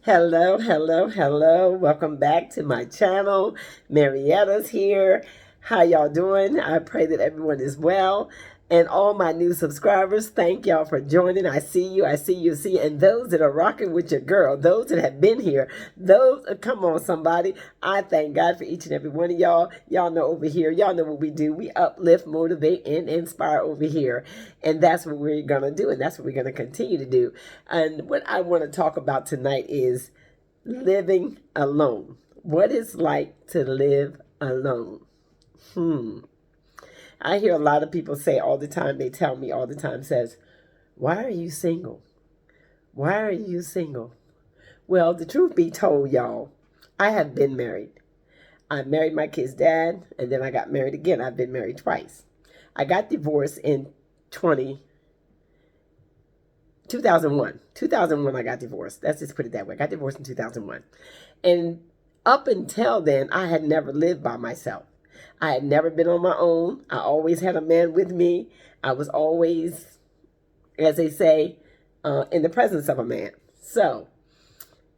Hello, hello, hello. Welcome back to my channel. Marietta's here. How y'all doing? I pray that everyone is well. And all my new subscribers, thank y'all for joining. I see you, see. And those that are rocking with your girl, those that have been here, come on, somebody. I thank God for each and every one of y'all. Y'all know over here, y'all know what we do. We uplift, motivate, and inspire over here. And that's what we're going to do. And that's what we're going to continue to do. And what I want to talk about tonight is living alone. What it's like to live alone. I hear a lot of people say all the time, they tell me all the time, says, why are you single? Why are you single? Well, the truth be told, y'all, I have been married. I married my kid's dad, and then I got married again. I've been married twice. I got divorced in 2001. 2001, I got divorced. Let's just put it that way. I got divorced in 2001. And up until then, I had never lived by myself. I had never been on my own. I always had a man with me. I was always, as they say, in the presence of a man. So,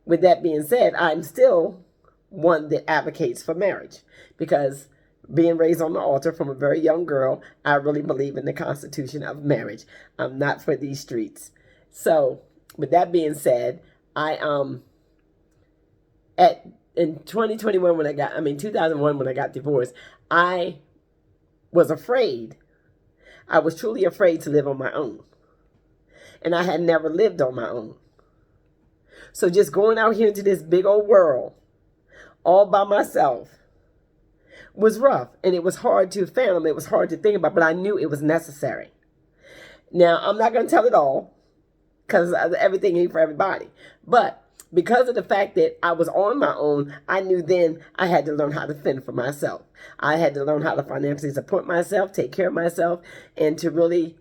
with that being said, I'm still one that advocates for marriage because being raised on the altar from a very young girl, I really believe in the constitution of marriage. I'm not for these streets. So, with that being said, in 2001 when I got divorced, I was afraid. I was truly afraid to live on my own. And I had never lived on my own. So just going out here into this big old world all by myself was rough. And it was hard to fathom. It was hard to think about, but I knew it was necessary. Now, I'm not going to tell it all because everything ain't for everybody. But because of the fact that I was on my own, I knew then I had to learn how to fend for myself. I had to learn how to financially support myself, take care of myself, and to really,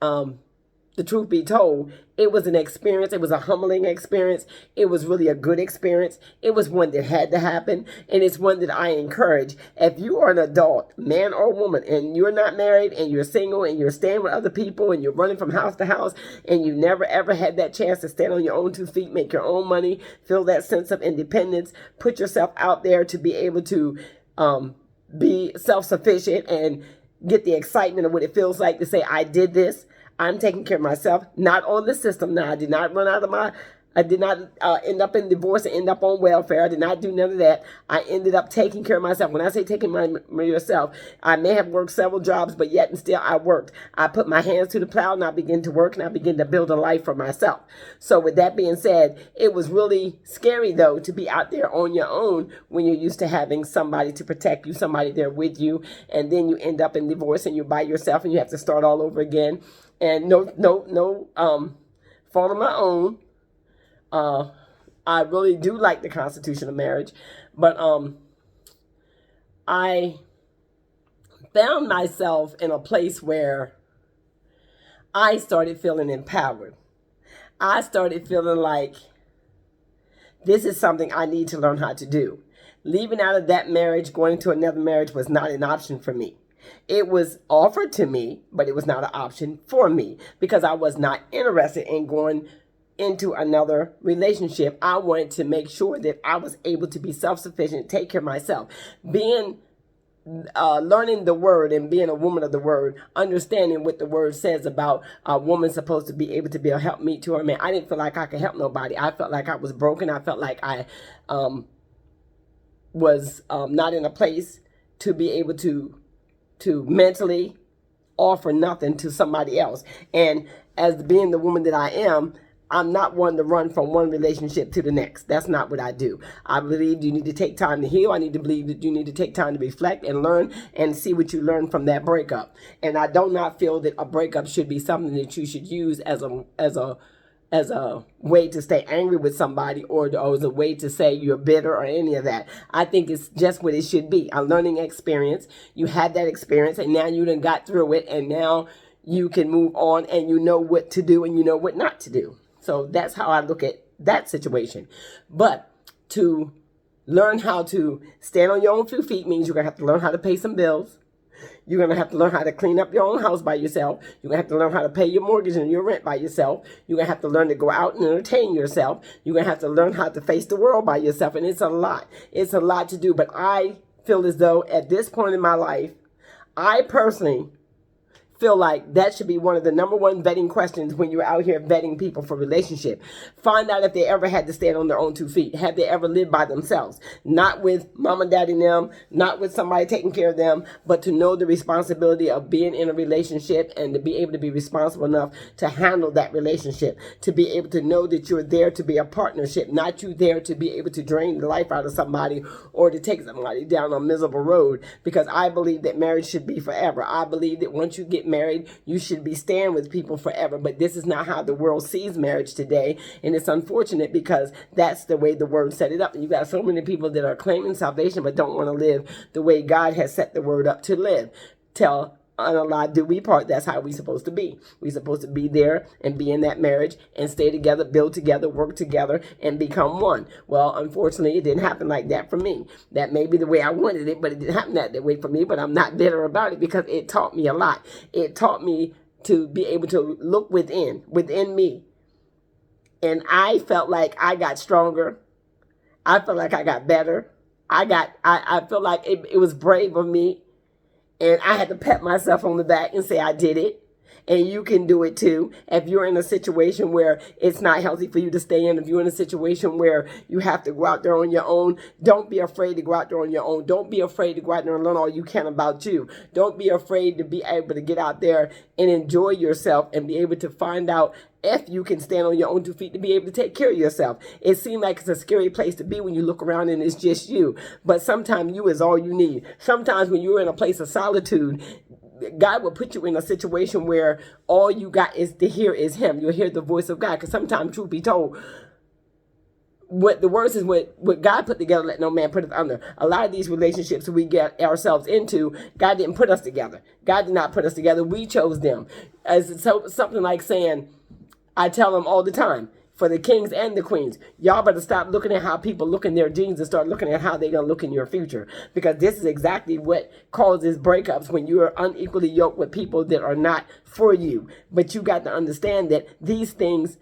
the truth be told, it was an experience. It was a humbling experience. It was really a good experience. It was one that had to happen, and it's one that I encourage. If you are an adult, man or woman, and you're not married, and you're single, and you're staying with other people, and you're running from house to house, and you never ever had that chance to stand on your own 2 feet, make your own money, feel that sense of independence, put yourself out there to be able to be self-sufficient and get the excitement of what it feels like to say, I did this. I'm taking care of myself, not on the system. Now, I did not end up in divorce and end up on welfare. I did not do none of that. I ended up taking care of myself. When I say taking myself, I may have worked several jobs, but yet and still I worked. I put my hands to the plow and I began to work and I began to build a life for myself. So with that being said, it was really scary though to be out there on your own when you're used to having somebody to protect you, somebody there with you, and then you end up in divorce and you're by yourself and you have to start all over again. And no fault of my own. I really do like the constitution of marriage, but I found myself in a place where I started feeling empowered. I started feeling like this is something I need to learn how to do. Leaving out of that marriage, going to another marriage was not an option for me. It was offered to me, but it was not an option for me because I was not interested in going into another relationship. I wanted to make sure that I was able to be self-sufficient, take care of myself. Learning the word and being a woman of the word, understanding what the word says about a woman supposed to be able to be a helpmeet to her man. I didn't feel like I could help nobody. I felt like I was broken. I felt like I was not in a place to be able to mentally offer nothing to somebody else. And as being the woman that I am, I'm not one to run from one relationship to the next. That's not what I do. I believe you need to take time to heal. I need to believe that you need to take time to reflect and learn and see what you learn from that breakup. And I do not feel that a breakup should be something that you should use as a way to stay angry with somebody or as a way to say you're bitter or any of that. I think it's just what it should be. A learning experience. You had that experience and now you done got through it and now you can move on and you know what to do and you know what not to do. So that's how I look at that situation. But to learn how to stand on your own 2 feet means you're going to have to learn how to pay some bills. You're going to have to learn how to clean up your own house by yourself. You're going to have to learn how to pay your mortgage and your rent by yourself. You're going to have to learn to go out and entertain yourself. You're going to have to learn how to face the world by yourself. And it's a lot. It's a lot to do. But I feel as though at this point in my life, I personally feel like that should be one of the number one vetting questions when you're out here vetting people for relationship. Find out if they ever had to stand on their own 2 feet. Have they ever lived by themselves? Not with mom and daddy and them, not with somebody taking care of them, but to know the responsibility of being in a relationship and to be able to be responsible enough to handle that relationship. To be able to know that you're there to be a partnership, not you there to be able to drain the life out of somebody or to take somebody down a miserable road. Because I believe that marriage should be forever. I believe that once you get married, you should be staying with people forever. But this is not how the world sees marriage today. And it's unfortunate because that's the way the word set it up. And you got so many people that are claiming salvation but don't want to live the way God has set the word up to live. Tell unalive do we part. That's how we're supposed to be. We're supposed to be there and be in that marriage and stay together, build together, work together, and become one. Well, unfortunately, it didn't happen like that for me. That may be the way I wanted it, but it didn't happen that way for me. But I'm not bitter about it because it taught me a lot. It taught me to be able to look within me. And I felt like I got stronger. I felt like I got better. I feel like it was brave of me. And I had to pat myself on the back and say, I did it. And you can do it too. If you're in a situation where it's not healthy for you to stay in, if you're in a situation where you have to go out there on your own, don't be afraid to go out there on your own. Don't be afraid to go out there and learn all you can about you. Don't be afraid to be able to get out there and enjoy yourself and be able to find out if you can stand on your own 2 feet to be able to take care of yourself. It seems like it's a scary place to be when you look around and it's just you. But sometimes you is all you need. Sometimes when you're in a place of solitude, God will put you in a situation where all you got is to hear is him. You'll hear the voice of God. Because sometimes, truth be told, what the worst is what God put together, let no man put us under. A lot of these relationships we get ourselves into, God didn't put us together. God did not put us together. We chose them. As something like saying, I tell them all the time, for the kings and the queens, y'all better stop looking at how people look in their jeans and start looking at how they're going to look in your future. Because this is exactly what causes breakups when you are unequally yoked with people that are not for you. But you got to understand that these things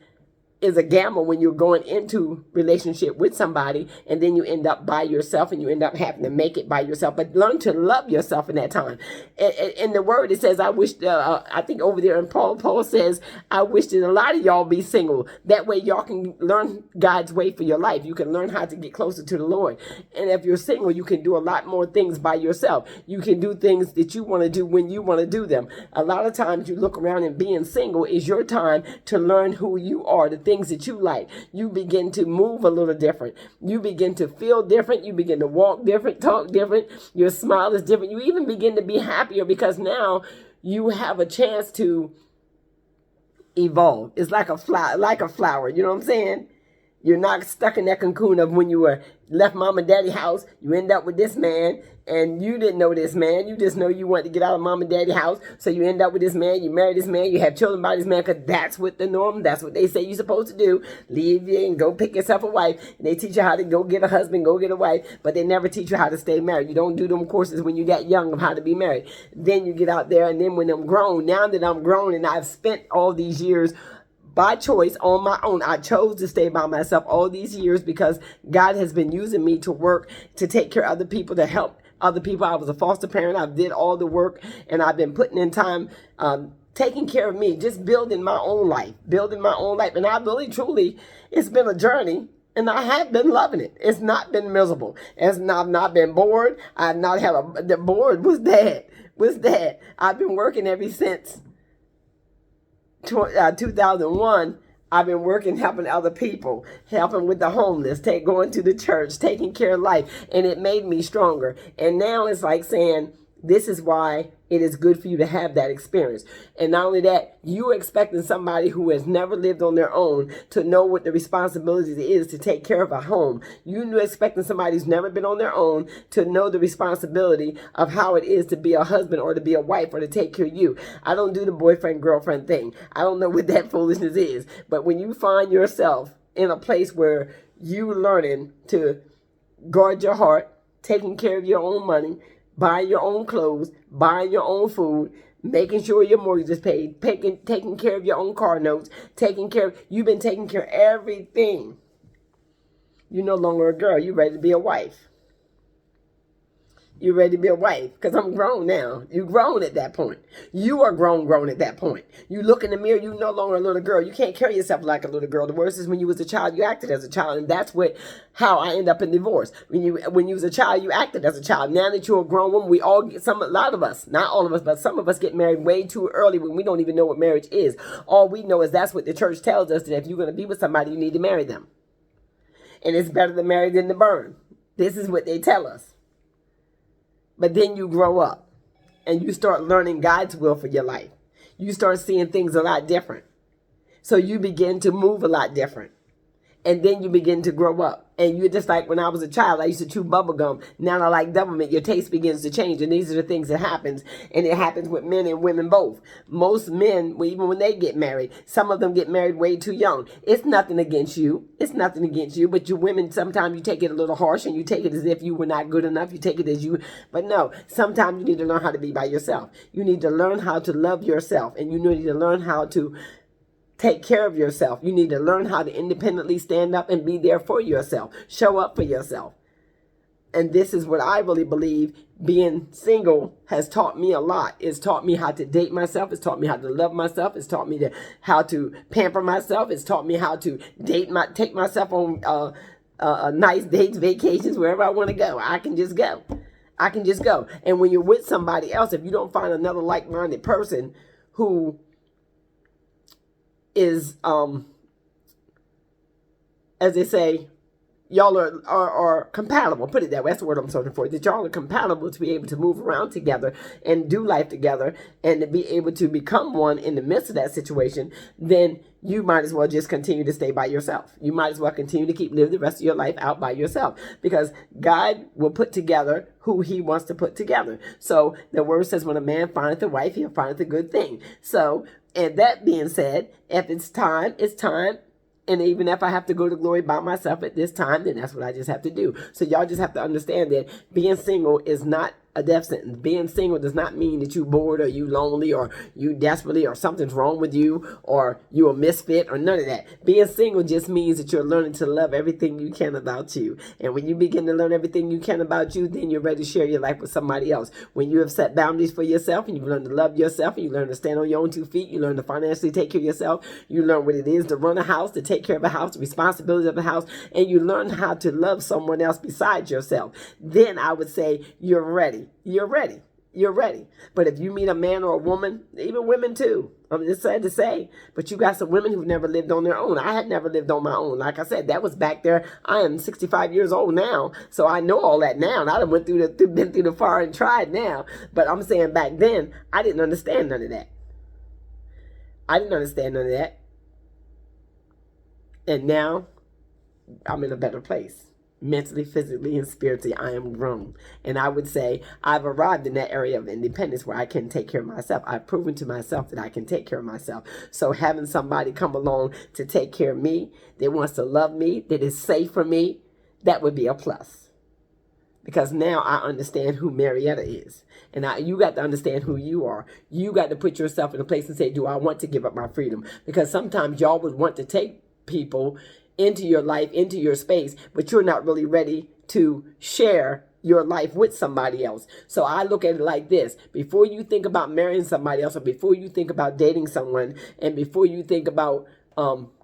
is a gamble when you're going into relationship with somebody and then you end up by yourself and you end up having to make it by yourself. But learn to love yourself in that time. In the word, it says, I wish, I think over there in Paul says, I wish that a lot of y'all be single. That way y'all can learn God's way for your life. You can learn how to get closer to the Lord. And if you're single, you can do a lot more things by yourself. You can do things that you want to do when you want to do them. A lot of times you look around and being single is your time to learn who you are, the things that you like. You begin to move a little different. You begin to feel different. You begin to walk different, talk different. Your smile is different. You even begin to be happier because now you have a chance to evolve. It's like a flower. You know what I'm saying? You're not stuck in that cocoon of when you were left mom and daddy house. You end up with this man and you didn't know this man. You just know you want to get out of mom and daddy house. So you end up with this man. You marry this man. You have children by this man because that's what the norm. That's what they say you're supposed to do. Leave you and go pick yourself a wife. And they teach you how to go get a husband, go get a wife. But they never teach you how to stay married. You don't do them courses when you got young of how to be married. Then you get out there and then when I'm grown, now that I'm grown and I've spent all these years by choice, on my own, I chose to stay by myself all these years because God has been using me to work, to take care of other people, to help other people. I was a foster parent. I did all the work and I've been putting in time, taking care of me, just building my own life. And I really, truly, it's been a journey. And I have been loving it. It's not been miserable. I've not been bored. I've not had the bored was dead. I've been working ever since 2001, I've been working, helping other people, helping with the homeless, going to the church, taking care of life, and it made me stronger. And now it's like saying, this is why it is good for you to have that experience. And not only that, you're expecting somebody who has never lived on their own to know what the responsibility is to take care of a home. You're expecting somebody who's never been on their own to know the responsibility of how it is to be a husband or to be a wife or to take care of you. I don't do the boyfriend-girlfriend thing. I don't know what that foolishness is. But when you find yourself in a place where you're learning to guard your heart, taking care of your own money, buying your own clothes, buying your own food, making sure your mortgage is paid, taking care of your own car notes, you've been taking care of everything. You're no longer a girl. You're ready to be a wife. You're ready to be a wife because I'm grown now. You're grown at that point. You are grown at that point. You look in the mirror, you're no longer a little girl. You can't carry yourself like a little girl. The worst is when you was a child, you acted as a child. And that's how I end up in divorce. When you was a child, you acted as a child. Now that you're a grown woman, a lot of us, not all of us, but some of us get married way too early when we don't even know what marriage is. All we know is that's what the church tells us, that if you're going to be with somebody, you need to marry them. And it's better to marry than to burn. This is what they tell us. But then you grow up and you start learning God's will for your life. You start seeing things a lot different. So you begin to move a lot different. And then you begin to grow up. And you're just like when I was a child, I used to chew bubble gum. Now I like Doublemint. Your taste begins to change. And these are the things that happens. And it happens with men and women both. Most men, even when they get married, some of them get married way too young. It's nothing against you. It's nothing against you. But you women, sometimes you take it a little harsh and you take it as if you were not good enough. You take it as you. But no, sometimes you need to learn how to be by yourself. You need to learn how to love yourself. And you need to learn how to take care of yourself. You need to learn how to independently stand up and be there for yourself. Show up for yourself. And this is what I really believe being single has taught me a lot. It's taught me how to date myself. It's taught me how to love myself. It's taught me how to pamper myself. It's taught me how to take myself on nice dates, vacations, wherever I want to go. I can just go. I can just go. And when you're with somebody else, if you don't find another like-minded person who is, as they say, y'all are compatible. Put it that way. That's the word I'm searching for. That y'all are compatible to be able to move around together and do life together and to be able to become one in the midst of that situation, then you might as well just continue to stay by yourself. You might as well continue to live the rest of your life out by yourself, because God will put together who he wants to put together. So the word says, when a man findeth a wife, he'll find a good thing. So, and that being said, if it's time, it's time. And even if I have to go to glory by myself at this time, then that's what I just have to do. So y'all just have to understand that being single is not a death sentence. Being single does not mean that you bored or you lonely or you desperately or something's wrong with you or you a misfit or none of that. Being single just means that you're learning to love everything you can about you. And when you begin to learn everything you can about you, then you're ready to share your life with somebody else. When you have set boundaries for yourself and you learn to love yourself and you learn to stand on your own 2 feet, you learn to financially take care of yourself, you learn what it is to run a house, to take care of a house, the responsibilities of a house, and you learn how to love someone else besides yourself, then I would say you're ready. You're ready. You're ready. But if you meet a man or a woman, even women too, I'm just sad to say, but you got some women who've never lived on their own. I had never lived on my own. Like I said, that was back there. I am 65 years old now, so I know all that now. And I done been through the fire and tried now. But I'm saying back then, I didn't understand none of that. I didn't understand none of that. And now, I'm in a better place. Mentally, physically, and spiritually, I am grown. And I would say I've arrived in that area of independence where I can take care of myself. I've proven to myself that I can take care of myself. So having somebody come along to take care of me, that wants to love me, that is safe for me, that would be a plus. Because now I understand who Marietta is. And you got to understand who you are. You got to put yourself in a place and say, do I want to give up my freedom? Because sometimes y'all would want to take people into your life, into your space, but you're not really ready to share your life with somebody else. So I look at it like this: before you think about marrying somebody else, or before you think about dating someone, and before you think about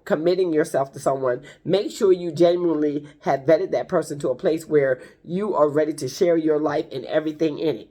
committing yourself to someone, make sure you genuinely have vetted that person to a place where you are ready to share your life and everything in it.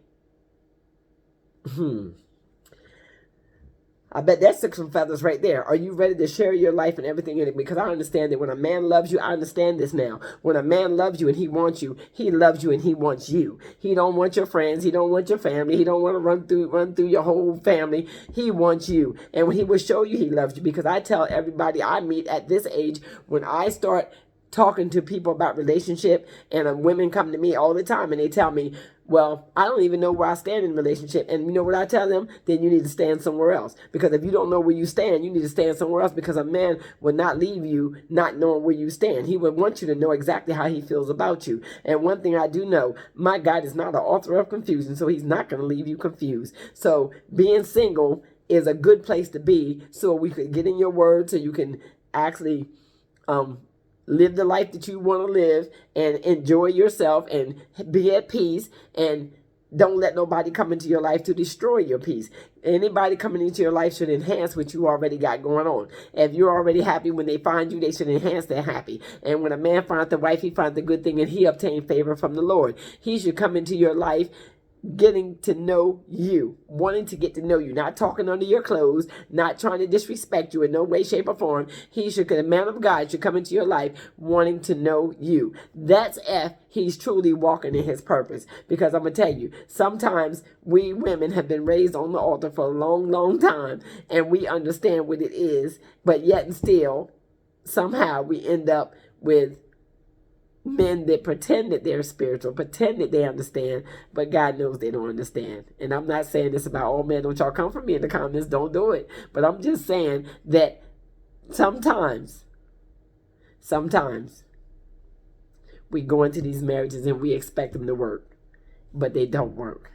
I bet that took some feathers right there. Are you ready to share your life and everything in it? Because I understand that when a man loves you, I understand this now. When a man loves you and he wants you, he loves you and he wants you. He don't want your friends. He don't want your family. He don't want to run through your whole family. He wants you. And he will show you he loves you, because I tell everybody I meet at this age, when I start talking to people about relationship, and women come to me all the time and they tell me, Well, I don't even know where I stand in the relationship. And you know what I tell them? Then you need to stand somewhere else. Because if you don't know where you stand, you need to stand somewhere else, because a man will not leave you not knowing where you stand. He would want you to know exactly how he feels about you. And one thing I do know, my God is not the author of confusion, so he's not going to leave you confused. So being single is a good place to be, so we could get in your word, so you can actually live the life that you want to live and enjoy yourself and be at peace, and don't let nobody come into your life to destroy your peace. Anybody coming into your life should enhance what you already got going on. If you're already happy, when they find you, they should enhance their happy. And when a man finds the wife, he finds the good thing, and he obtains favor from the Lord. He should come into your life getting to know you, wanting to get to know you, not talking under your clothes, not trying to disrespect you in no way, shape, or form. The man of God should come into your life wanting to know you. That's if he's truly walking in his purpose. Because I'm going to tell you, sometimes we women have been raised on the altar for a long, long time, and we understand what it is, but yet and still, somehow we end up with men that pretend that they're spiritual, pretend that they understand, but God knows they don't understand. And I'm not saying this about all men. Don't y'all come for me in the comments. Don't do it. But I'm just saying that sometimes we go into these marriages and we expect them to work, but they don't work.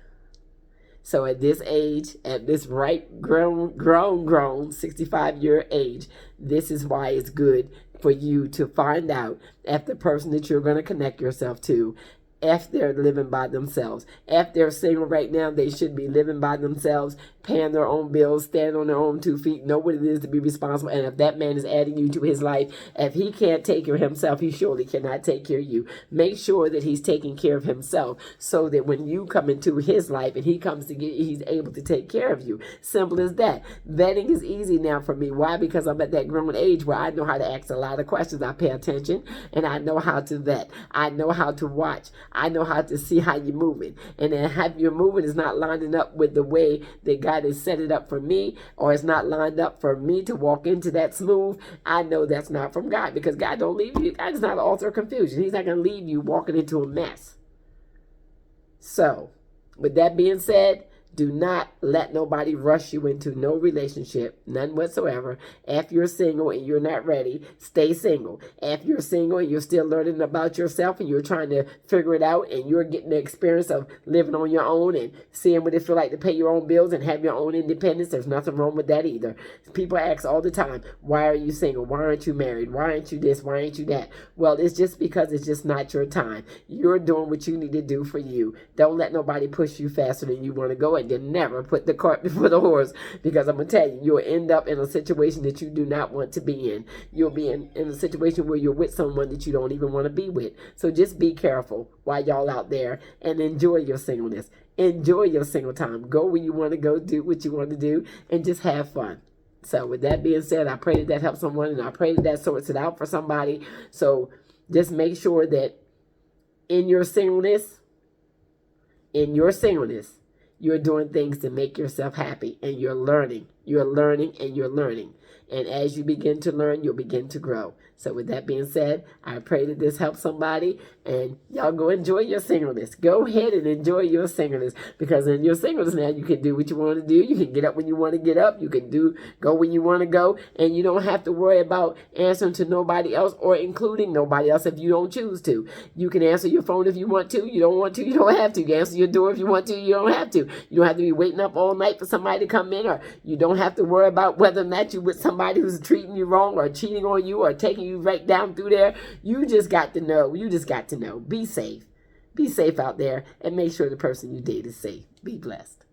So at this age, at this right grown 65-year age, this is why it's good for you to find out if the person that you're going to connect yourself to, if they're living by themselves. If they're single right now, they should be living by themselves, paying their own bills, standing on their own 2 feet, know what it is to be responsible. And if that man is adding you to his life, if he can't take care of himself, he surely cannot take care of you. Make sure that he's taking care of himself, so that when you come into his life and he comes to get you, he's able to take care of you. Simple as that. Vetting is easy now for me. Why? Because I'm at that grown age where I know how to ask a lot of questions. I pay attention, and I know how to vet. I know how to watch. I know how to see how you're moving. And then if your movement is not lining up with the way that God has set it up for me, or it's not lined up for me to walk into that smooth, I know that's not from God, because God don't leave you. God is not an author of confusion. He's not going to leave you walking into a mess. So, with that being said, do not let nobody rush you into no relationship, none whatsoever. If you're single and you're not ready, stay single. If you're single and you're still learning about yourself and you're trying to figure it out, and you're getting the experience of living on your own and seeing what it feels like to pay your own bills and have your own independence, there's nothing wrong with that either. People ask all the time, why are you single? Why aren't you married? Why aren't you this? Why aren't you that? Well, it's just because it's just not your time. You're doing what you need to do for you. Don't let nobody push you faster than you want to go, and then never put the cart before the horse, because I'm going to tell you, you'll end up in a situation that you do not want to be in. You'll be in a situation where you're with someone that you don't even want to be with. So just be careful while y'all out there, and enjoy your singleness. Enjoy your single time. Go where you want to go, do what you want to do, and just have fun. So with that being said, I pray that helps someone, and I pray that sorts it out for somebody. So just make sure that in your singleness, you're doing things to make yourself happy, and you're learning, and you're learning. And as you begin to learn, you'll begin to grow. So with that being said, I pray that this helps somebody, and y'all go enjoy your singleness. Go ahead and enjoy your singleness, because in your singleness now, you can do what you want to do. You can get up when you want to get up. You can go when you want to go, and you don't have to worry about answering to nobody else, or including nobody else if you don't choose to. You can answer your phone if you want to. You don't want to, you don't have to. You can answer your door if you want to. You don't have to. You don't have to be waiting up all night for somebody to come in, or you don't have to worry about whether or not you're with somebody who's treating you wrong, or cheating on you, or taking you right down through there. You just got to know. Be safe. Be safe out there, and make sure the person you date is safe. Be blessed.